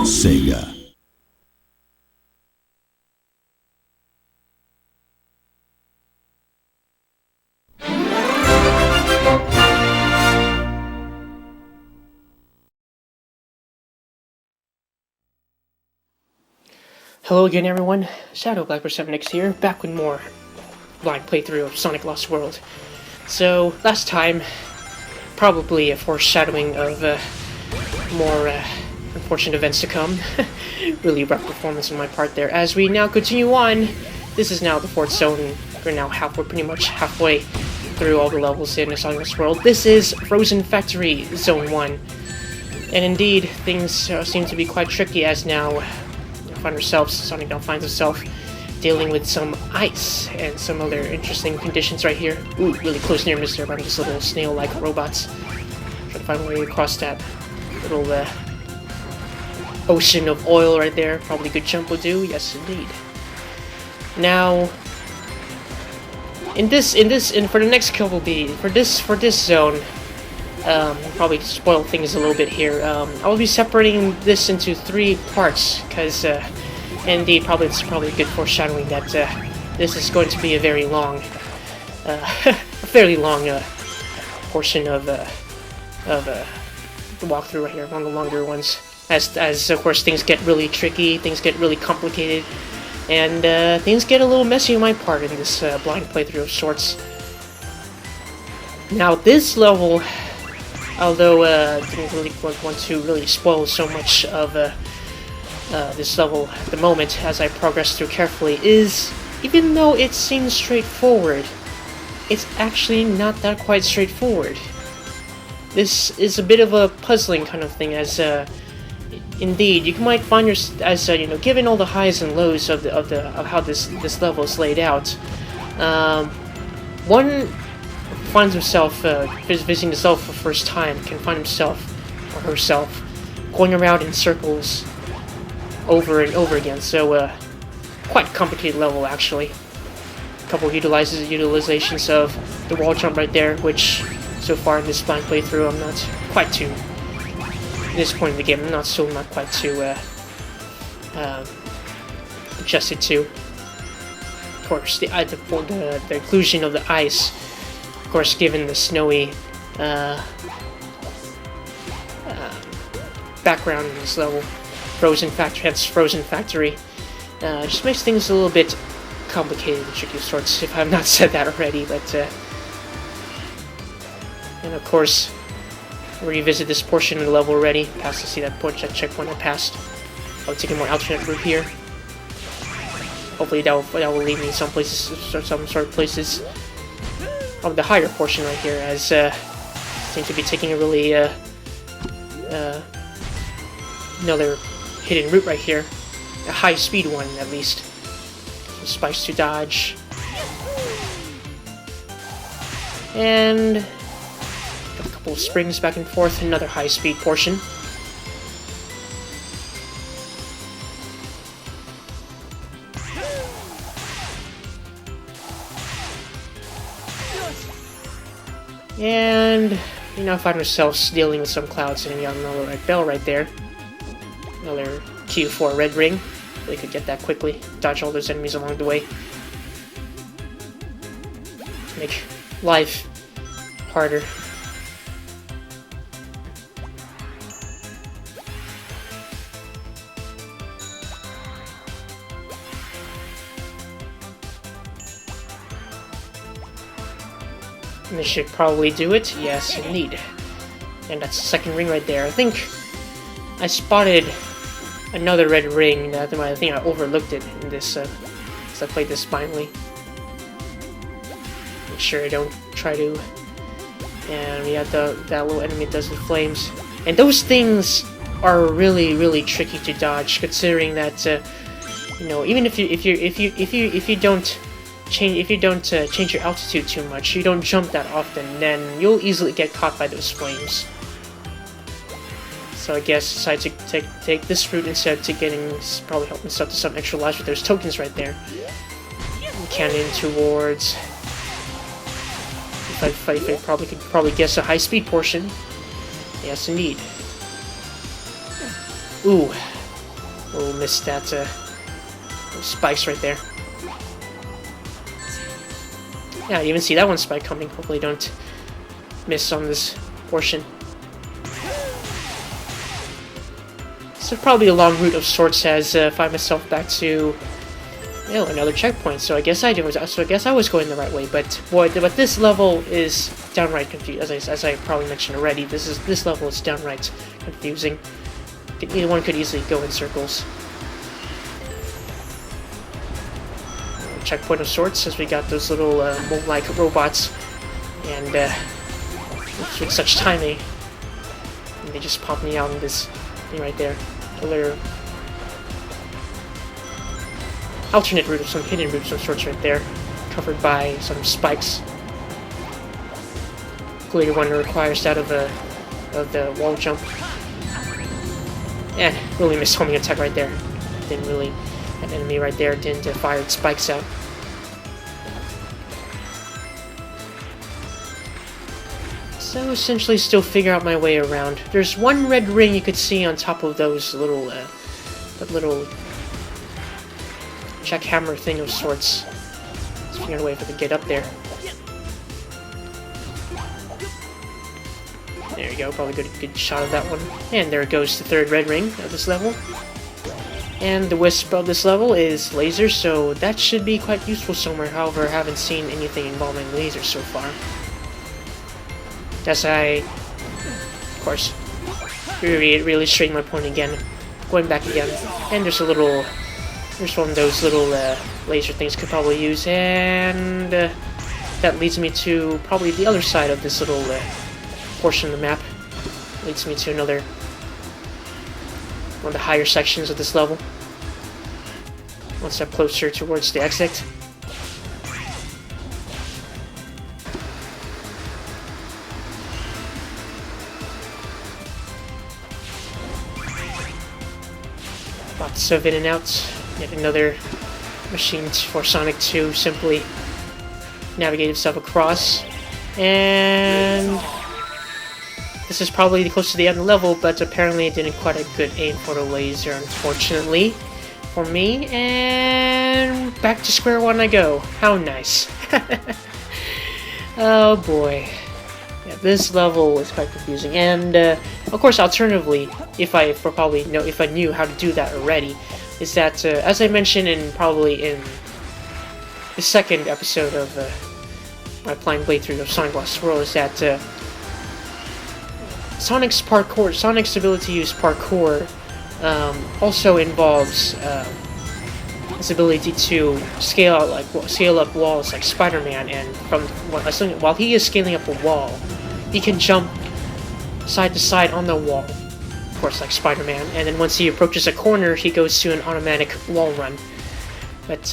Sega. Hello again, everyone. Shadow Blackbird 7X here, back with more blind playthrough of Sonic Lost World. So, last time, probably a foreshadowing of more unfortunate events to come. Really rough performance on my part there. As we now continue on, this is now the fourth zone. We're now pretty much halfway through all the levels in Sonic Lost World. This is Frozen Factory Zone 1. And indeed, things seem to be quite tricky as now Sonic now finds himself dealing with some ice and some other interesting conditions right here. Ooh, really close near miss there by these little snail-like robots. Trying to find a way across that little ocean of oil right there. Probably a good jump will do. Yes, indeed. Now, for the next couple for this zone, probably spoil things a little bit here. I will be separating this into 3 parts, because indeed, it's probably a good foreshadowing that this is going to be a very long, a fairly long portion of the walkthrough right here, one of the longer ones. As of course things get really tricky, things get really complicated, and things get a little messy on my part in this blind playthrough of sorts. Now this level, although didn't really want to really spoil so much of this level at the moment as I progress through carefully, is, even though it seems straightforward, it's actually not that quite straightforward. This is a bit of a puzzling kind of thing, as indeed you might find given all the highs and lows of how this level is laid out, one finds himself visiting this level for the first time can find himself or herself going around in circles over and over again. So quite complicated level actually. A couple of utilizations of the wall jump right there, which so far in this blind playthrough I'm not quite too, at this point in the game, I'm not quite too adjusted to. Of course, the inclusion of the ice, of course, given the snowy background in this level, Frozen Factory, just makes things a little bit complicated and tricky of sorts, if I've not said that already. But and of course, revisit this portion of the level already. Past to see that checkpoint I passed. I'll take a more alternate route here. Hopefully that will lead me some places, some sort of places of the higher portion right here, as seem to be taking a really another hidden route right here, a high-speed one at least. Some spikes to dodge, and a couple of springs back and forth. Another high-speed portion. And we now find ourselves dealing with some clouds, and we got another red bell right there. Another Q4 red ring. They could get that quickly. Dodge all those enemies along the way. Make life harder. And this should probably do it. Yes, indeed. And that's the second ring right there. I think I spotted another red ring. I think I overlooked it in this, as I played this finally. Make sure I don't try to. And we have that little enemy that does the flames. And those things are really, really tricky to dodge, considering that even if you don't change your altitude too much, you don't jump that often, then you'll easily get caught by those flames. So I guess I decided to take this route instead, to probably help myself to some extra lives with those tokens right there. Cannon towards. If I could guess a high speed portion. Yes, indeed. Ooh, Oh, missed that, those spikes right there. Yeah, you even see that one spike coming. Hopefully don't miss on this portion. So probably a long route of sorts has find myself back to another checkpoint. So I guess I was going the right way. But boy, but this level is downright confusing. As I probably mentioned already, this level is downright confusing. One could easily go in circles. Checkpoint of sorts, as we got those little mole-like robots, and with such timing, and they just pop me out in this thing right there. A little alternate route of some hidden route of some sorts right there, covered by some spikes. Clearly one requires that of the wall jump. And really missed homing attack right there. Didn't really, that enemy right there didn't fire its spikes out. So essentially still figure out my way around. There's one red ring you could see on top of those little, that little jackhammer thing of sorts. Let's figure out a way if I can get up there. There you go, probably good shot of that one. And there goes the third red ring of this level. And the wisp of this level is laser, so that should be quite useful somewhere. However, I haven't seen anything involving lasers so far. As I, of course, really straighten my point again. Going back again. And there's one of those little laser things could probably use. And that leads me to probably the other side of this little portion of the map. Leads me to another one of the higher sections of this level. One step closer towards the exit. Lots of in and outs. Yet another machine for Sonic to simply navigate himself across. And this is probably close to the end of the level, but apparently it didn't quite a good aim for the laser, unfortunately, for me. And back to square one I go. How nice. Oh boy. Yeah, this level is quite confusing. And of course, alternatively, if I knew how to do that already, is that as I mentioned in the second episode of my blind playthrough of Sonic Lost World, is that Sonic's ability to use parkour also involves his ability to scale up walls like Spider-Man, and while he is scaling up a wall, he can jump side to side on the wall, of course, like Spider-Man. And then once he approaches a corner, he goes to an automatic wall run. But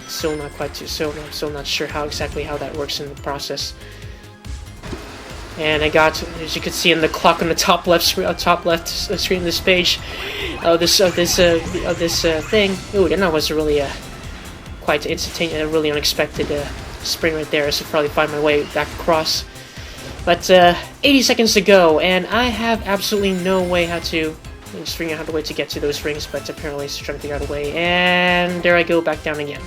still not sure exactly how that works in the process. And I got, as you can see in the clock on the top left screen of this page, this thing. Ooh, that was really quite instantaneous, a really unexpected spring right there. So I'll probably find my way back across. But 80 seconds to go, and I have absolutely no way how to. I'm just figuring out a way to get to those rings, but apparently it's trying to figure out a way. And there I go, back down again.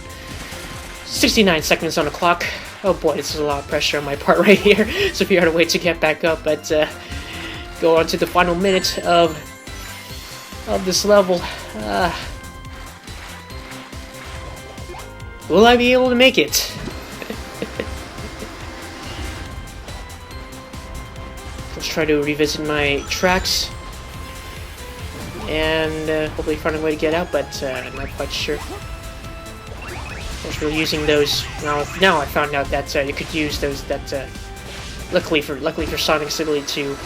69 seconds on the clock. Oh boy, this is a lot of pressure on my part right here. So figure out a way to get back up, but go on to the final minute of this level. Will I be able to make it? Let's try to revisit my tracks and hopefully find a way to get out, but I'm not quite sure. Of course, we're using those now. I found out that you could use those. Luckily for Sonic's ability to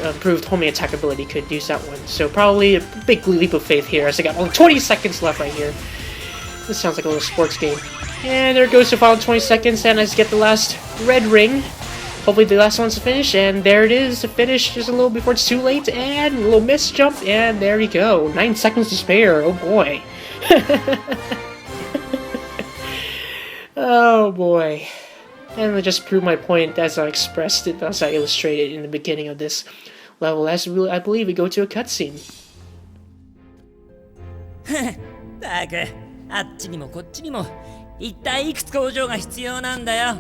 improved homing attack ability, could use that one. So probably a big leap of faith here, as I got only 20 seconds left right here. This sounds like a little sports game. And there goes the final 20 seconds, and I just get the last red ring. Hopefully the last one's to finish, and there it is, to finish just a little before it's too late, and a little miss jump, and there we go. 9 seconds to spare, oh boy. Oh boy. And I just proved my point as I expressed it, as I illustrated in the beginning of this level, as I believe we go to a cutscene. たく、あっちにもこっちにも一体いくつ工場が必要なんだよ。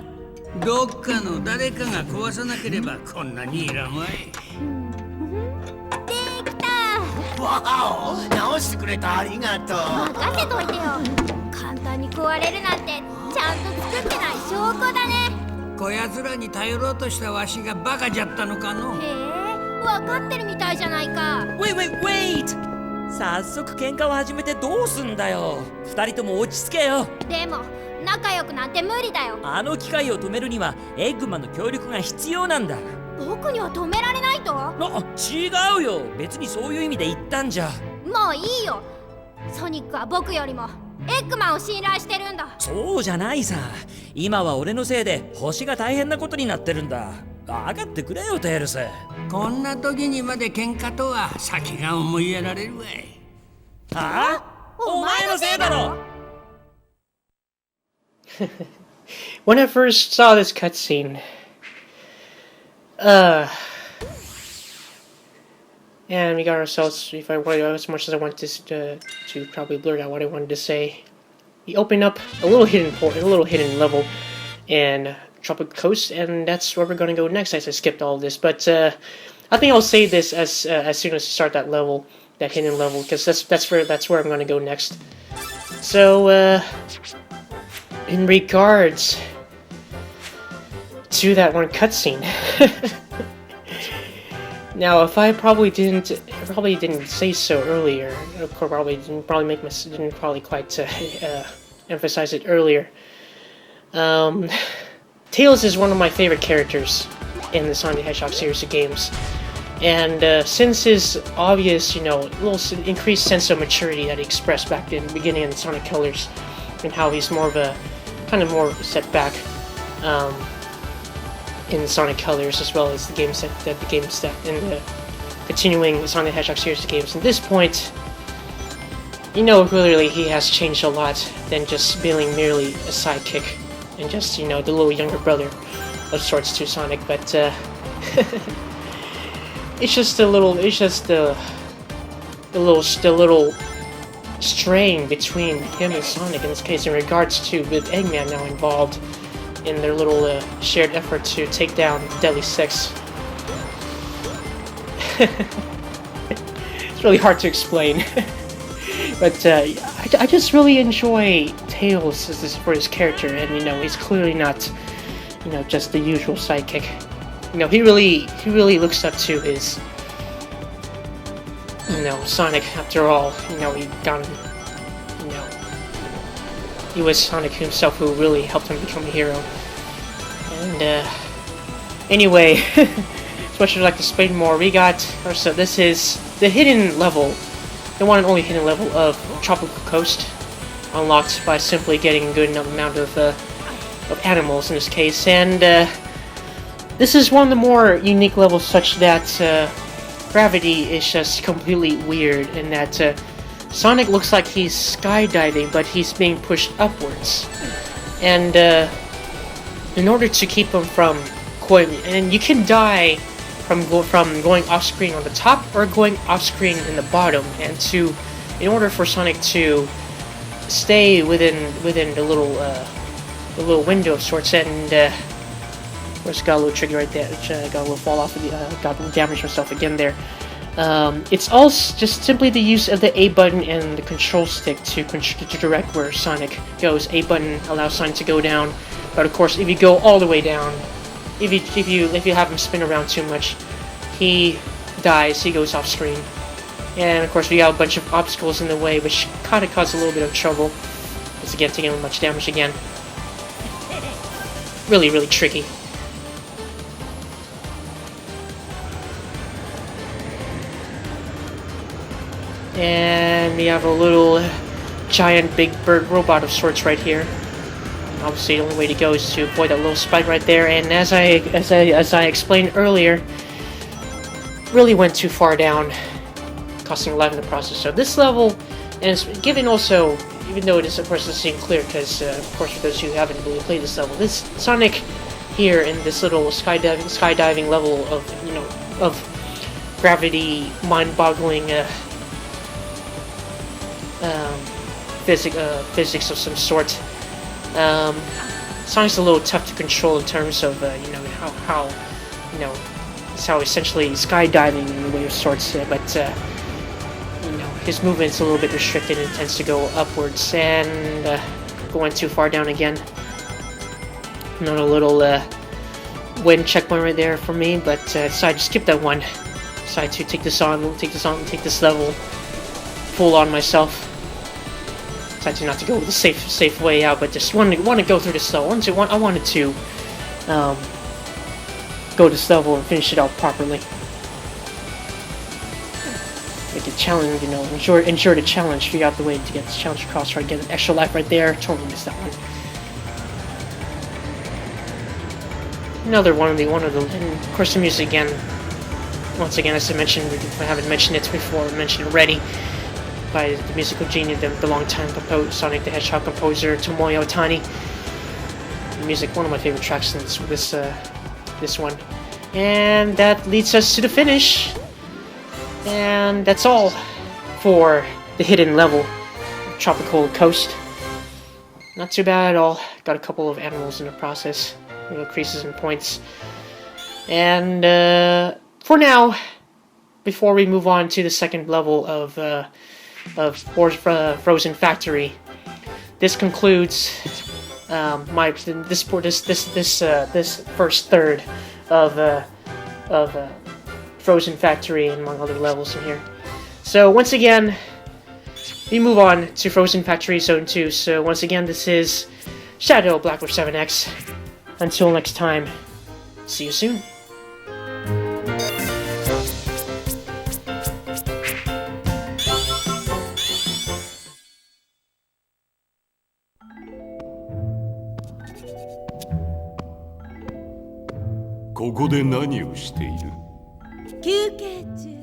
どっかの誰かが壊さなければこんなにいらんわい。できた。わお、直してくれた、ありがとう。任せといてよ。簡単に壊れるなんてちゃんと作ってない証拠だね。こやつらに頼ろうとしたわしがバカじゃったのかの。へえ、分かってるみたいじゃないか。Wait! 早速喧嘩を始めてどうすんだよ。二人とも落ち着けよ。でも仲良くなんて無理だよ。あの機械を止めるにはエッグマンの協力が必要なんだ。僕には止められないと。違うよ。別にそういう意味で言ったんじゃ。もういいよ。ソニックは僕よりもエッグマンを信頼してるんだ。そうじゃないさ。今は俺のせいで星が大変なことになってるんだ。分かってくれよ、テールス。こんな時にまで喧嘩とは先が思いやられるわい。はあ？お前のせいだろ。When I first saw this cutscene, and we got ourselves, if I wanted, as much as I wanted to probably blurt out what I wanted to say, we opened up a little hidden level in Tropical Coast, and that's where we're going to go next. As I skipped all this, but I think I'll say this as soon as you start that level, that hidden level, because that's where I'm going to go next. So, in regards to that one cutscene. Now, if I probably didn't say so earlier, of course, didn't quite emphasize it earlier. Tails is one of my favorite characters in the Sonic the Hedgehog series of games, and since his obvious, little increased sense of maturity that he expressed back in the beginning of the Sonic Colors, and how he's more set back. In Sonic Colors, as well as the games that in the continuing Sonic the Hedgehog series of games. At this point, clearly he has changed a lot than just being merely a sidekick and just, the little younger brother of sorts to Sonic. But it's just the little strain between him and Sonic in this case, in regards to with Eggman now involved in their little shared effort to take down Deadly Six. It's really hard to explain. But I just really enjoy Tails for his character, and he's clearly not just the usual sidekick. He really looks up to his Sonic. After all, he was Sonic himself who really helped him become a hero. And anyway, as much as I'd like to explain more, so this is the hidden level, the one and only hidden level of Tropical Coast, unlocked by simply getting a good enough amount of animals in this case. And this is one of the more unique levels, such that gravity is just completely weird, in that Sonic looks like he's skydiving, but he's being pushed upwards. And in order to keep him from going, and you can die from going off screen on the top or going off screen in the bottom. And in order for Sonic to stay within the little window of sorts, and of course got a little tricky right there, got a little fall off of the, got damaged myself again there. It's also just simply the use of the A button and the control stick to direct where Sonic goes. A button allows Sonic to go down, but of course if you go all the way down, if you have him spin around too much, he dies, he goes off screen. And of course we got a bunch of obstacles in the way, which kind of caused a little bit of trouble. Once again, taking much damage again. Really, really tricky. And we have a little giant big bird robot of sorts right here. Obviously the only way to go is to avoid that little spike right there, and as I explained earlier, really went too far down, costing a life in the process. So this level, and it's given also, even though it is of course doesn't seem clear, because of course for those who haven't really played this level, this Sonic here in this little skydiving level of gravity mind-boggling physics of some sort. Sonic's a little tough to control in terms of how it's how essentially skydiving in a way of sorts, but his movement's a little bit restricted and tends to go upwards and going too far down again. Another little win checkpoint right there for me, but decided to skip that one. Decided to take this level full on myself. Decided not to go the safe way out, but just wanted to go through this level. I wanted to go this level and finish it out properly. Make it challenge, ensure the challenge, figure out the way to get this challenge across, try to get an extra life right there. Totally missed that one. Another one of the, and of course the music again. Once again, as I mentioned, if I haven't mentioned it before, I mentioned it already, by the musical genius, the longtime Sonic the Hedgehog composer Tomoyo Otani. The music, one of my favorite tracks in this one. And that leads us to the finish. And that's all for the hidden level, Tropical Coast. Not too bad at all. Got a couple of animals in the process, little creases and points. And for now, before we move on to the second level of Frozen Factory, this concludes this first third of Frozen Factory and among other levels in here. So once again, we move on to Frozen Factory Zone 2. So once again, this is Shadow Black with 7X. Until next time, see you soon. Ko こで何をしている？休憩中。